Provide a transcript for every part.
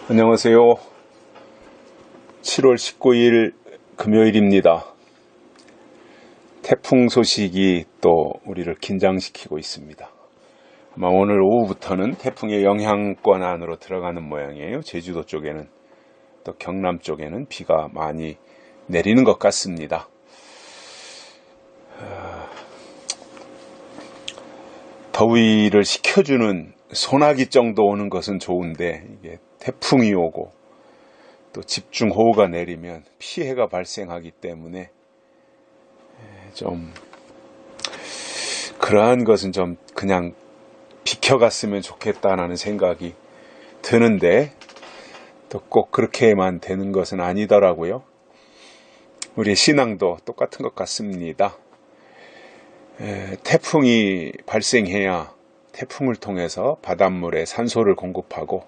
안녕하세요. 7월 19일 금요일입니다. 태풍 소식이 또 우리를 긴장시키고 있습니다. 아마 오늘 오후부터는 태풍의 영향권 안으로 들어가는 모양이에요. 제주도 쪽에는, 또 경남 쪽에는 비가 많이 내리는 것 같습니다. 더위를 식혀주는 소나기 정도 오는 것은 좋은데, 이게 태풍이 오고 또 집중호우가 내리면 피해가 발생하기 때문에 좀 그러한 것은 좀 그냥 비켜갔으면 좋겠다라는 생각이 드는데, 또 꼭 그렇게만 되는 것은 아니더라고요. 우리의 신앙도 똑같은 것 같습니다. 태풍이 발생해야 태풍을 통해서 바닷물에 산소를 공급하고,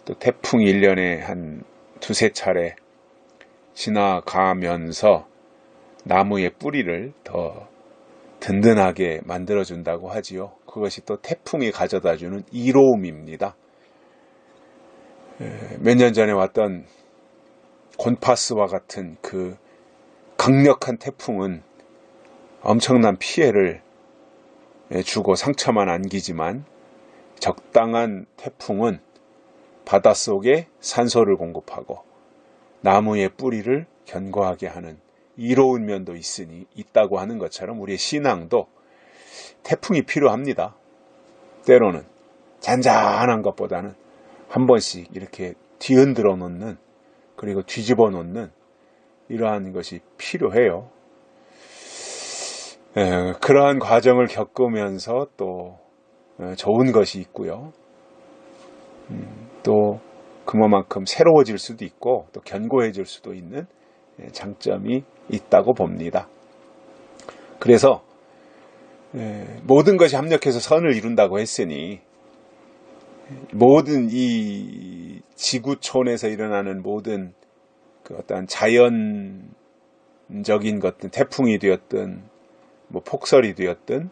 또 태풍이 1년에 한 두세 차례 지나가면서 나무의 뿌리를 더 든든하게 만들어준다고 하지요. 그것이 또 태풍이 가져다주는 이로움입니다. 몇 년 전에 왔던 곤파스와 같은 그 강력한 태풍은 엄청난 피해를 주고 상처만 안기지만, 적당한 태풍은 바닷속에 산소를 공급하고 나무의 뿌리를 견고하게 하는 이로운 면도 있다고 하는 것처럼, 우리의 신앙도 태풍이 필요합니다. 때로는 잔잔한 것보다는 한 번씩 이렇게 뒤흔들어 놓는, 그리고 뒤집어 놓는 이러한 것이 필요해요. 그러한 과정을 겪으면서 또 좋은 것이 있고요. 또 그만큼 새로워질 수도 있고 또 견고해질 수도 있는 장점이 있다고 봅니다. 그래서 모든 것이 합력해서 선을 이룬다고 했으니, 모든 이 지구촌에서 일어나는 모든 그 어떤 자연적인 것들, 태풍이 되었든 뭐 폭설이 되었든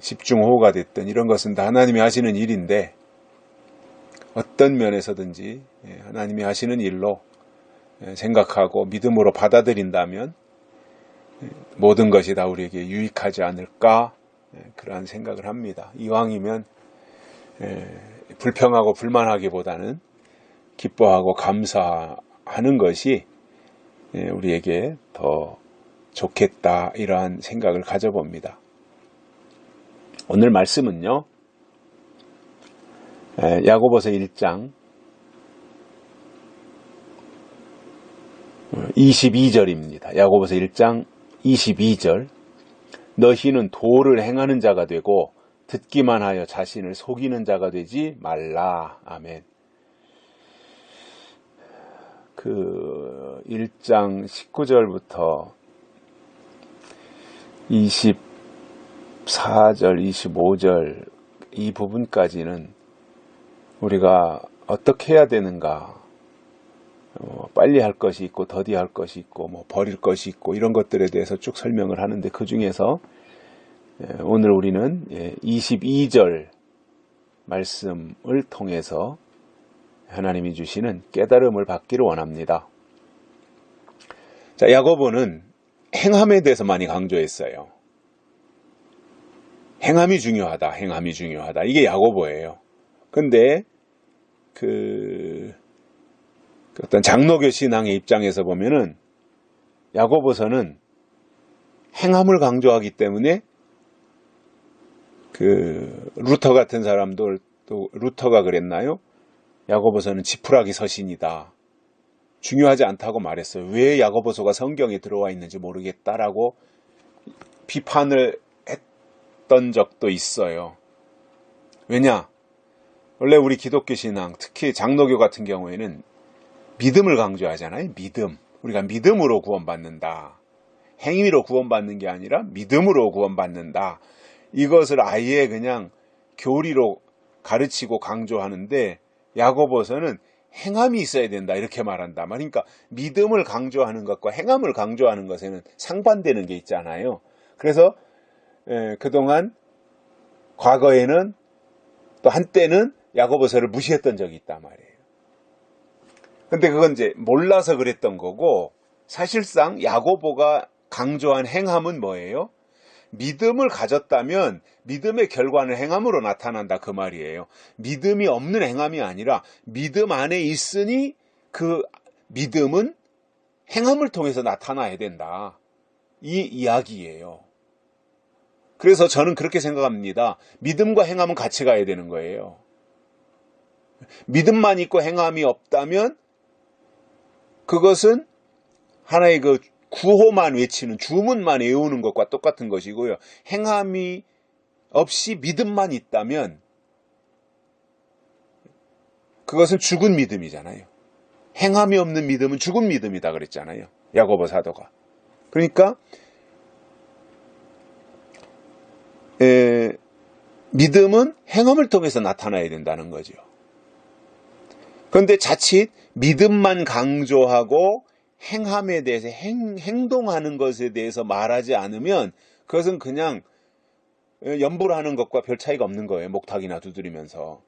집중호우가 됐든, 이런 것은 다 하나님이 하시는 일인데, 어떤 면에서든지 하나님이 하시는 일로 생각하고 믿음으로 받아들인다면 모든 것이 다 우리에게 유익하지 않을까, 그러한 생각을 합니다. 이왕이면 불평하고 불만하기보다는 기뻐하고 감사하는 것이 우리에게 더 좋겠다, 이러한 생각을 가져봅니다. 오늘 말씀은요, 야고보서 1장 22절입니다. 야고보서 1장 22절. 너희는 도를 행하는 자가 되고 듣기만 하여 자신을 속이는 자가 되지 말라. 아멘. 그 1장 19절부터 24절, 25절 이 부분까지는 우리가 어떻게 해야 되는가, 빨리 할 것이 있고 더디 할 것이 있고 뭐 버릴 것이 있고, 이런 것들에 대해서 쭉 설명을 하는데, 그 중에서 오늘 우리는 22절 말씀을 통해서 하나님이 주시는 깨달음을 받기를 원합니다. 자, 야고보는 행함에 대해서 많이 강조했어요. 행함이 중요하다, 행함이 중요하다. 이게 야고보예요. 근데 그 어떤 장로교 신앙의 입장에서 보면은 야고보서는 행함을 강조하기 때문에, 그 루터 같은 사람들, 또 루터가 그랬나요? 야고보서는 지푸라기 서신이다, 중요하지 않다고 말했어요. 왜 야고보서가 성경에 들어와 있는지 모르겠다라고 비판을 했던 적도 있어요. 왜냐? 원래 우리 기독교 신앙, 특히 장로교 같은 경우에는 믿음을 강조하잖아요. 믿음. 우리가 믿음으로 구원받는다. 행위로 구원받는 게 아니라 믿음으로 구원받는다. 이것을 아예 그냥 교리로 가르치고 강조하는데, 야고보서는 행함이 있어야 된다, 이렇게 말한다. 그러니까 믿음을 강조하는 것과 행함을 강조하는 것에는 상반되는 게 있잖아요. 그래서 그동안 과거에는 또 한때는 야고보서를 무시했던 적이 있단 말이에요. 근데 그건 이제 몰라서 그랬던 거고, 사실상 야고보가 강조한 행함은 뭐예요? 믿음을 가졌다면 믿음의 결과는 행함으로 나타난다, 그 말이에요. 믿음이 없는 행함이 아니라 믿음 안에 있으니 그 믿음은 행함을 통해서 나타나야 된다, 이 이야기예요. 그래서 저는 그렇게 생각합니다. 믿음과 행함은 같이 가야 되는 거예요. 믿음만 있고 행함이 없다면 그것은 하나의 그 구호만 외치는, 주문만 외우는 것과 똑같은 것이고요. 행함이 없이 믿음만 있다면 그것은 죽은 믿음이잖아요. 행함이 없는 믿음은 죽은 믿음이다 그랬잖아요, 야고보 사도가. 그러니까 믿음은 행함을 통해서 나타나야 된다는 거죠. 그런데 자칫 믿음만 강조하고 행함에 대해서 행동하는 것에 대해서 말하지 않으면 그것은 그냥 연불 하는 것과 별 차이가 없는 거예요. 목탁이나 두드리면서.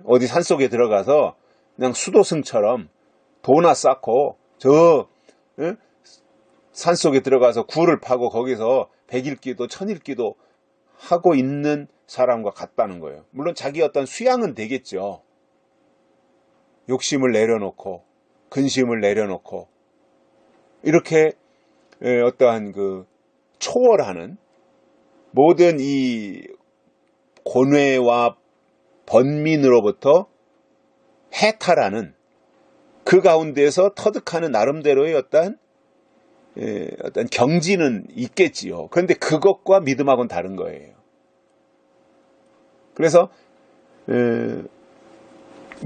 어디 산속에 들어가서 그냥 수도승처럼 도나 쌓고 저 산속에 들어가서 굴을 파고 거기서 100일기도 1000일기도 하고 있는 사람과 같다는 거예요. 물론 자기 어떤 수양은 되겠죠. 욕심을 내려놓고 근심을 내려놓고 이렇게 어떠한 그 초월하는 모든 이 고뇌와 번민으로부터 해탈하는 그 가운데서 터득하는 나름대로의 어떤 경지는 있겠지요. 그런데 그것과 믿음하고는 다른 거예요. 그래서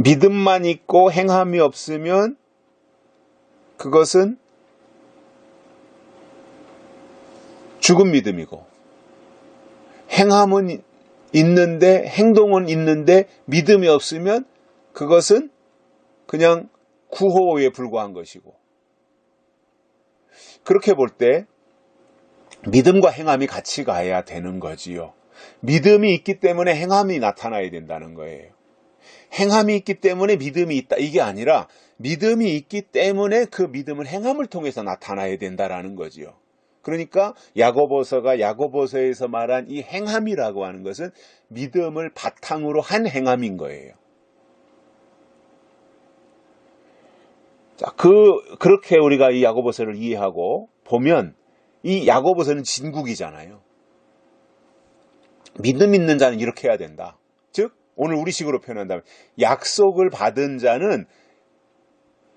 믿음만 있고 행함이 없으면 그것은 죽은 믿음이고, 행함은 있는데 행동은 있는데 믿음이 없으면 그것은 그냥 구호에 불과한 것이고, 그렇게 볼 때 믿음과 행함이 같이 가야 되는 거지요. 믿음이 있기 때문에 행함이 나타나야 된다는 거예요. 행함이 있기 때문에 믿음이 있다, 이게 아니라 믿음이 있기 때문에 그 믿음은 행함을 통해서 나타나야 된다라는 거지요. 그러니까 야고보서가 야고보서에서 말한 이 행함이라고 하는 것은 믿음을 바탕으로 한 행함인 거예요. 자, 그렇게 우리가 이 야고보서를 이해하고 보면 이 야고보서는 진국이잖아요. 믿음 있는 자는 이렇게 해야 된다. 즉 오늘 우리식으로 표현한다면 약속을 받은 자는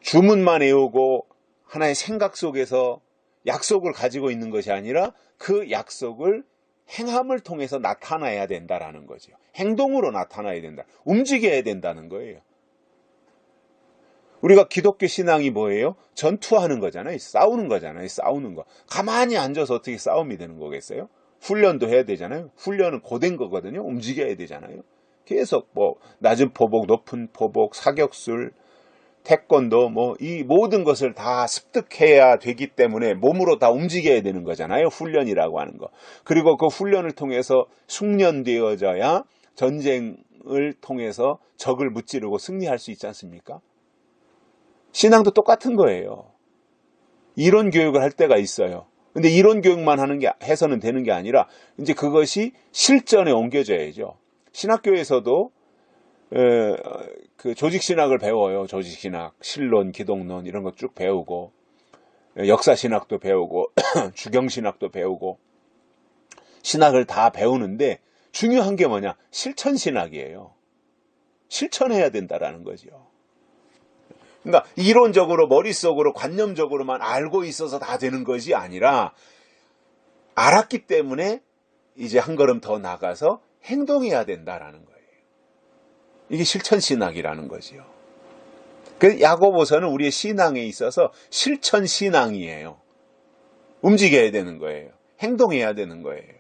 주문만 외우고 하나의 생각 속에서 약속을 가지고 있는 것이 아니라 그 약속을 행함을 통해서 나타나야 된다라는 거죠. 행동으로 나타나야 된다. 움직여야 된다는 거예요. 우리가 기독교 신앙이 뭐예요? 전투하는 거잖아요. 싸우는 거잖아요. 싸우는 거. 가만히 앉아서 어떻게 싸움이 되는 거겠어요? 훈련도 해야 되잖아요. 훈련은 고된 거거든요. 움직여야 되잖아요. 계속 뭐 낮은 포복, 높은 포복, 사격술, 태권도 이 모든 것을 다 습득해야 되기 때문에 몸으로 다 움직여야 되는 거잖아요. 훈련이라고 하는 거. 그리고 그 훈련을 통해서 숙련되어져야 전쟁을 통해서 적을 무찌르고 승리할 수 있지 않습니까? 신앙도 똑같은 거예요. 이론 교육을 할 때가 있어요. 근데 이론 교육만 해서는 되는 게 아니라 이제 그것이 실전에 옮겨져야죠. 신학교에서도 그 조직신학을 배워요. 조직신학, 신론, 기독론 이런 거 쭉 배우고 역사신학도 배우고 주경신학도 배우고 신학을 다 배우는데 중요한 게 뭐냐? 실천신학이에요. 실천해야 된다라는 거죠. 그러니까 이론적으로 머릿속으로 관념적으로만 알고 있어서 다 되는 것이 아니라 알았기 때문에 이제 한 걸음 더 나가서 행동해야 된다라는 거예요. 이게 실천신학이라는 거지요. 그 야고보서는 우리의 신앙에 있어서 실천신앙이에요. 움직여야 되는 거예요. 행동해야 되는 거예요.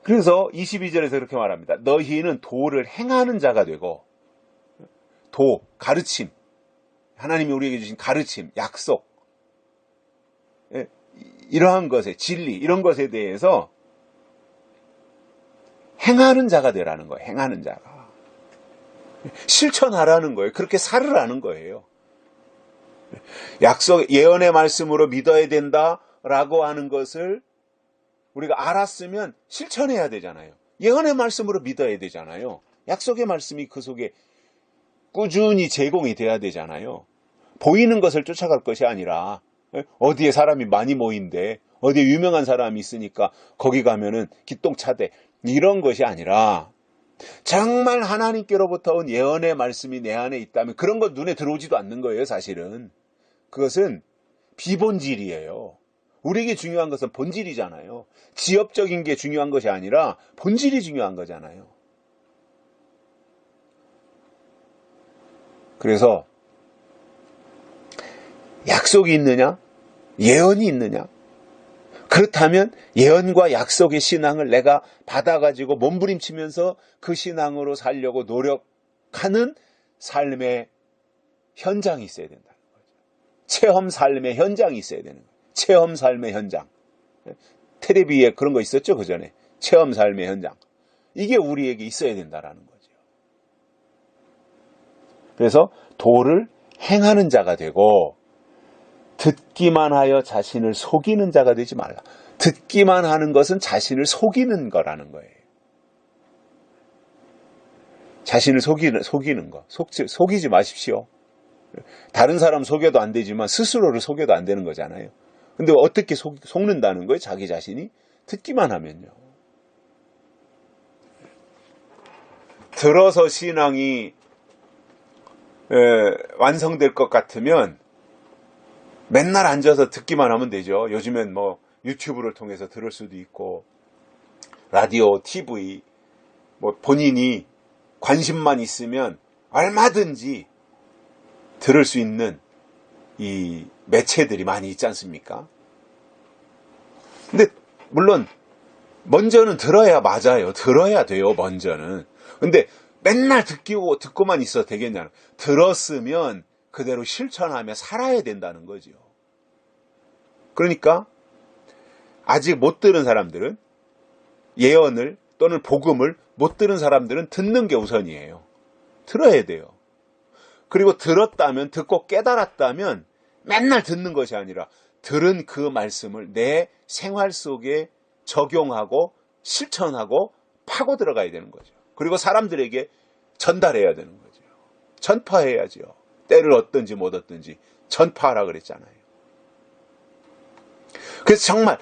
그래서 22절에서 그렇게 말합니다. 너희는 도를 행하는 자가 되고, 도, 가르침, 하나님이 우리에게 주신 가르침, 약속, 이러한 것에, 진리, 이런 것에 대해서 행하는 자가 되라는 거예요. 행하는 자가. 실천하라는 거예요. 그렇게 살으라는 거예요. 예언의 말씀으로 믿어야 된다라고 하는 것을 우리가 알았으면 실천해야 되잖아요. 예언의 말씀으로 믿어야 되잖아요. 약속의 말씀이 그 속에 꾸준히 제공이 돼야 되잖아요. 보이는 것을 쫓아갈 것이 아니라 어디에 사람이 많이 모인대, 어디에 유명한 사람이 있으니까 거기 가면은 기똥차대, 이런 것이 아니라 정말 하나님께로부터 온 예언의 말씀이 내 안에 있다면 그런 건 눈에 들어오지도 않는 거예요. 사실은 그것은 비본질이에요. 우리에게 중요한 것은 본질이잖아요. 지엽적인 게 중요한 것이 아니라 본질이 중요한 거잖아요. 그래서 약속이 있느냐? 예언이 있느냐? 그렇다면 예언과 약속의 신앙을 내가 받아가지고 몸부림치면서 그 신앙으로 살려고 노력하는 삶의 현장이 있어야 된다는 거죠. 체험 삶의 현장이 있어야 되는 거예요. 체험 삶의 현장. 텔레비에 그런 거 있었죠, 그 전에. 체험 삶의 현장. 이게 우리에게 있어야 된다라는 거죠. 그래서 도를 행하는 자가 되고 듣기만 하여 자신을 속이는 자가 되지 말라. 듣기만 하는 것은 자신을 속이는 거라는 거예요. 자신을 속이는 거. 속이지 마십시오. 다른 사람 속여도 안 되지만 스스로를 속여도 안 되는 거잖아요. 근데 어떻게 속는다는 거예요? 자기 자신이? 듣기만 하면요. 들어서 신앙이 완성될 것 같으면 맨날 앉아서 듣기만 하면 되죠. 요즘엔 뭐 유튜브를 통해서 들을 수도 있고 라디오, TV 뭐 본인이 관심만 있으면 얼마든지 들을 수 있는 이 매체들이 많이 있지 않습니까? 근데 물론 먼저는 들어야 맞아요. 들어야 돼요. 먼저는. 근데 맨날 듣고만 있어도 되겠냐는. 들었으면 그대로 실천하며 살아야 된다는 거죠. 그러니까 아직 못 들은 사람들은 예언을 또는 복음을 못 들은 사람들은 듣는 게 우선이에요. 들어야 돼요. 그리고 들었다면, 듣고 깨달았다면 맨날 듣는 것이 아니라 들은 그 말씀을 내 생활 속에 적용하고 실천하고 파고 들어가야 되는 거죠. 그리고 사람들에게 전달해야 되는 거죠. 전파해야죠. 때를 얻든지 못 얻든지 전파하라 그랬잖아요. 그래서 정말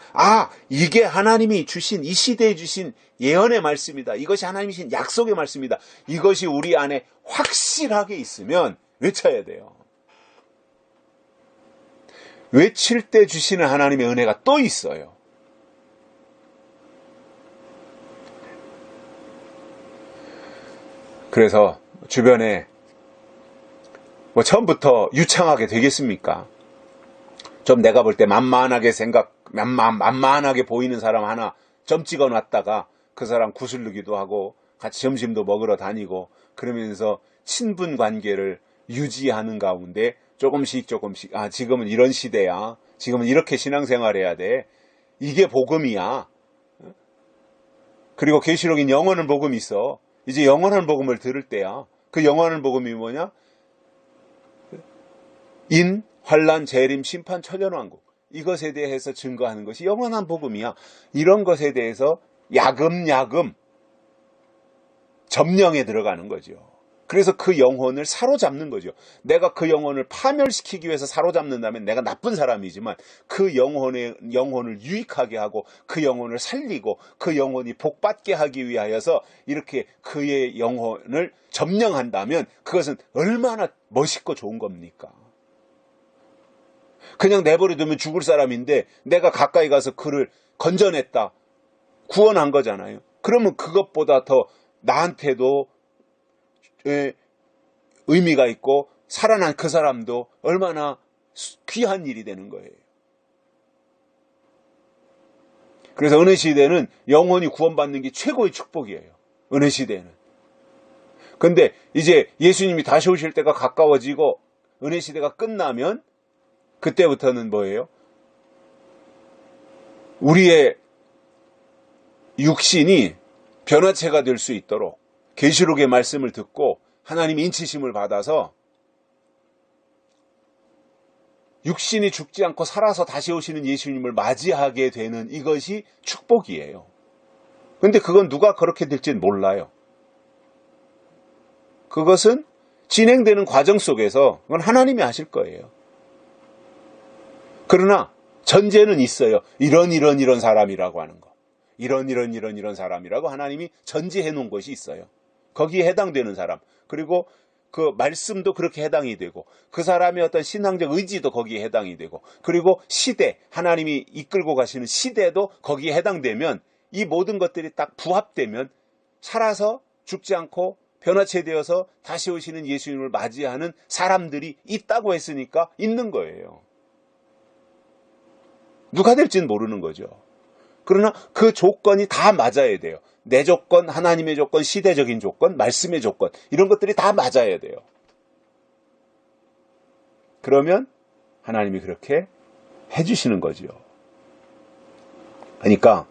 이게 하나님이 주신 이 시대에 주신 예언의 말씀이다. 이것이 하나님이 주신 약속의 말씀이다. 이것이 우리 안에 확실하게 있으면 외쳐야 돼요. 외칠 때 주시는 하나님의 은혜가 또 있어요. 그래서 주변에 뭐 처음부터 유창하게 되겠습니까? 좀 내가 볼 때 만만하게 보이는 사람 하나 점 찍어 놨다가 그 사람 구슬르기도 하고 같이 점심도 먹으러 다니고 그러면서 친분 관계를 유지하는 가운데 조금씩 지금은 이런 시대야. 지금은 이렇게 신앙생활해야 돼. 이게 복음이야. 그리고 계시록인 영원한 복음이 있어. 이제 영원한 복음을 들을 때야. 그 영원한 복음이 뭐냐? 환란, 재림, 심판, 천년왕국. 이것에 대해서 증거하는 것이 영원한 복음이야. 이런 것에 대해서 야금야금 점령에 들어가는 거죠. 그래서 그 영혼을 사로잡는 거죠. 내가 그 영혼을 파멸시키기 위해서 사로잡는다면 내가 나쁜 사람이지만 그 영혼을 유익하게 하고 그 영혼을 살리고 그 영혼이 복받게 하기 위하여서 이렇게 그의 영혼을 점령한다면 그것은 얼마나 멋있고 좋은 겁니까? 그냥 내버려두면 죽을 사람인데 내가 가까이 가서 그를 건져냈다. 구원한 거잖아요. 그러면 그것보다 더 나한테도 의미가 있고 살아난 그 사람도 얼마나 귀한 일이 되는 거예요. 그래서 은혜 시대는 영혼이 구원받는 게 최고의 축복이에요. 은혜 시대는. 근데 이제 예수님이 다시 오실 때가 가까워지고 은혜 시대가 끝나면 그때부터는 뭐예요? 우리의 육신이 변화체가 될 수 있도록 계시록의 말씀을 듣고 하나님의 인치심을 받아서 육신이 죽지 않고 살아서 다시 오시는 예수님을 맞이하게 되는 이것이 축복이에요. 근데 그건 누가 그렇게 될지는 몰라요. 그것은 진행되는 과정 속에서 그건 하나님이 하실 거예요. 그러나 전제는 있어요. 이런 사람이라고 하는 거. 이런 사람이라고 하나님이 전제해 놓은 것이 있어요. 거기에 해당되는 사람. 그리고 그 말씀도 그렇게 해당이 되고 그 사람의 어떤 신앙적 의지도 거기에 해당이 되고 그리고 시대, 하나님이 이끌고 가시는 시대도 거기에 해당되면 이 모든 것들이 딱 부합되면 살아서 죽지 않고 변화체되어서 다시 오시는 예수님을 맞이하는 사람들이 있다고 했으니까 있는 거예요. 누가 될지는 모르는 거죠. 그러나 그 조건이 다 맞아야 돼요. 내 조건, 하나님의 조건, 시대적인 조건, 말씀의 조건 이런 것들이 다 맞아야 돼요. 그러면 하나님이 그렇게 해주시는 거죠. 그러니까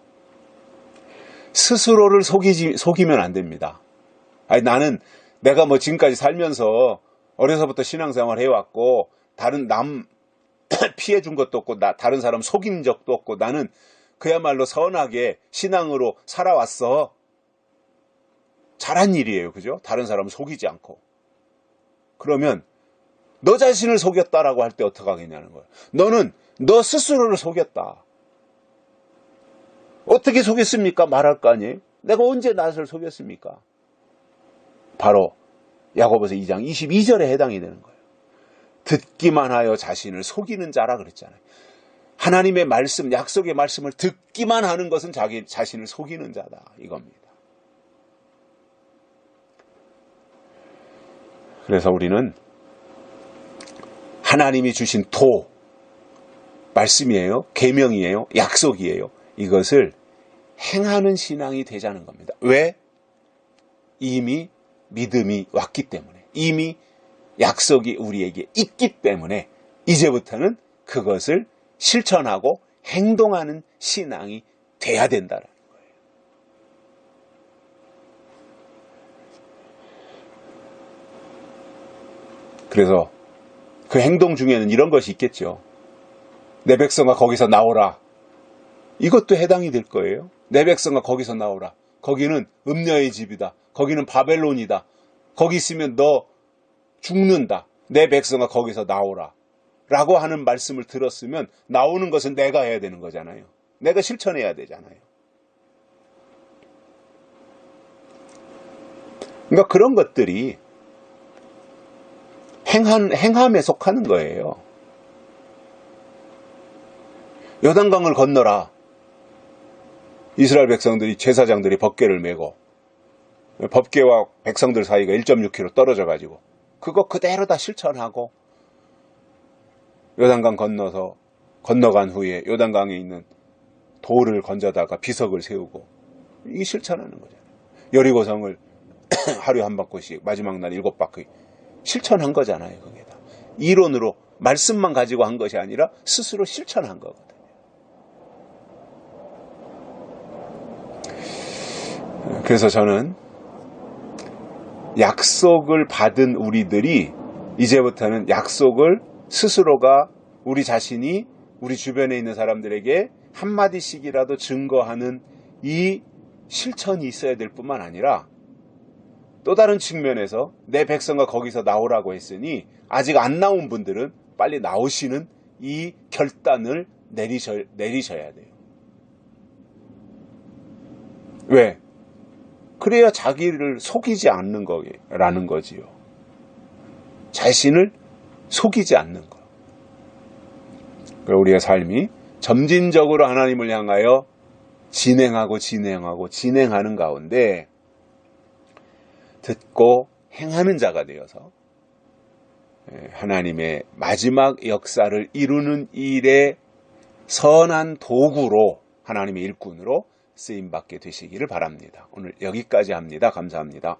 스스로를 속이면 안 됩니다. 아니, 내가 뭐 지금까지 살면서 어려서부터 신앙생활 해왔고 다른 남 피해 준 것도 없고 다른 사람 속인 적도 없고 나는 그야말로 선하게 신앙으로 살아왔어. 잘한 일이에요. 그죠? 다른 사람 속이지 않고. 그러면 너 자신을 속였다라고 할 때 어떡하겠냐는 거예요. 너는 너 스스로를 속였다. 어떻게 속였습니까? 말할 거 아니에요? 내가 언제 나를 속였습니까? 바로 야고보서 2장 22절에 해당이 되는 거예요. 듣기만 하여 자신을 속이는 자라 그랬잖아요. 하나님의 말씀, 약속의 말씀을 듣기만 하는 것은 자기 자신을 속이는 자다. 이겁니다. 그래서 우리는 하나님이 주신 말씀이에요. 계명이에요. 약속이에요. 이것을 행하는 신앙이 되자는 겁니다. 왜? 이미 믿음이 왔기 때문에. 이미 약속이 우리에게 있기 때문에 이제부터는 그것을 실천하고 행동하는 신앙이 돼야 된다는 거예요. 그래서 그 행동 중에는 이런 것이 있겠죠. 내 백성아 거기서 나오라. 이것도 해당이 될 거예요. 내 백성아 거기서 나오라. 거기는 음녀의 집이다. 거기는 바벨론이다. 거기 있으면 너 죽는다. 내 백성아 거기서 나오라. 라고 하는 말씀을 들었으면 나오는 것은 내가 해야 되는 거잖아요. 내가 실천해야 되잖아요. 그러니까 그런 것들이 행함에 속하는 거예요. 요단강을 건너라. 이스라엘 백성들이 제사장들이 법궤를 메고 법궤와 백성들 사이가 1.6km 떨어져 가지고 그거 그대로 다 실천하고 요단강 건너간 후에 요단강에 있는 돌을 건져다가 비석을 세우고 이게 실천하는 거잖아요. 여리고성을 하루에 한 바퀴씩 마지막 날 7바퀴 실천한 거잖아요. 그게 다 이론으로 말씀만 가지고 한 것이 아니라 스스로 실천한 거거든요. 그래서 저는 약속을 받은 우리들이 이제부터는 약속을 스스로가 우리 자신이 우리 주변에 있는 사람들에게 한마디씩이라도 증거하는 이 실천이 있어야 될 뿐만 아니라 또 다른 측면에서 내 백성과 거기서 나오라고 했으니 아직 안 나온 분들은 빨리 나오시는 이 결단을 내리셔야 돼요. 왜? 그래야 자기를 속이지 않는 거라는 거지요. 자신을 속이지 않는 거. 우리의 삶이 점진적으로 하나님을 향하여 진행하는 가운데 듣고 행하는 자가 되어서 하나님의 마지막 역사를 이루는 일의 선한 도구로 하나님의 일꾼으로 쓰임받게 되시기를 바랍니다. 오늘 여기까지 합니다. 감사합니다.